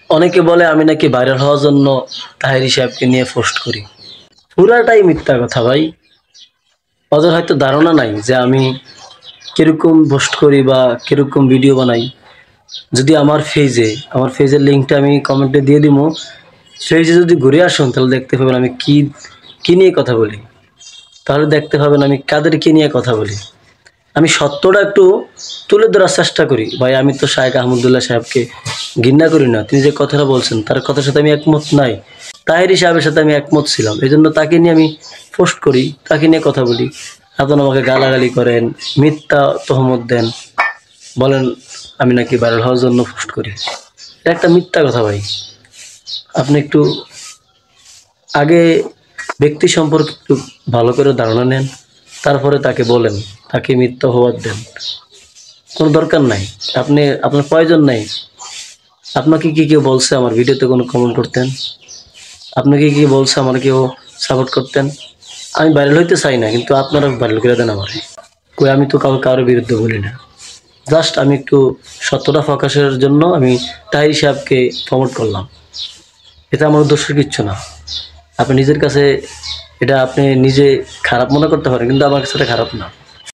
অনেকে বলে আমি নাকি ভাইরাল হওয়ার জন্য তাহেরি সাহেবকে নিয়ে পোস্ট করি। পুরাটাই মিথ্যা কথা ভাই। ওদের হয়তো ধারণা নাই যে আমি কিরকম পোস্ট করি বা কিরকম ভিডিও বানাই। যদি আমার পেজের লিঙ্কটা আমি কমেন্টে দিয়ে দিব, পেজে যদি ঘুরে আসুন তাহলে দেখতে পাবেন আমি কি কি নিয়ে কথা বলি। তাহলে দেখতে পাবেন আমি কাদেরকে নিয়ে কথা বলি। আমি সত্যটা একটু তুলে ধরার চেষ্টা করি। ভাই আমি তো শায়েখ আহমদুল্লাহ সাহেবকে ঘৃণা করি না, তিনি যে কথাটা বলছেন তার কথার সাথে আমি একমত নাই। তাহেরি সাহেবের সাথে আমি একমত ছিলাম, এই জন্য তাকে নিয়ে আমি পোস্ট করি, তাকে নিয়ে কথা বলি। এখন আমাকে গালাগালি করেন, মিথ্যা তহমত দেন, বলেন আমি নাকি ভাইরাল হওয়ার জন্য পোস্ট করি। এটা একটা মিথ্যা কথা ভাই। আপনি একটু আগে ব্যক্তি সম্পর্কে একটু ভালো করে ধারণা নেন, তারপরে তাকে বলেন, তাকে মিথ্যা অপবাদ দেন। কোনো দরকার নাই, আপনার প্রয়োজন নাই। আপনাকে কি কেউ বলছে আমার ভিডিওতে কোনো কমেন্ট করতেন? আপনাকে কি বলছে আমার কেউ সাপোর্ট করতেন? আমি ভাইরাল হইতে চাই না, কিন্তু আপনারা ভাইরাল করে দেন আমার। কই আমি তো কারোর বিরুদ্ধে বলি না। জাস্ট আমি একটু সত্যটা প্রকাশের জন্য আমি তাহির সাহেবকে প্রমোট করলাম। এটা আমার উদ্দেশ্য কিচ্ছু না। আপনি নিজের কাছে এটা আপনি নিজে খারাপ মনে করতে পারেন, কিন্তু আমার কাছে এটা খারাপ না।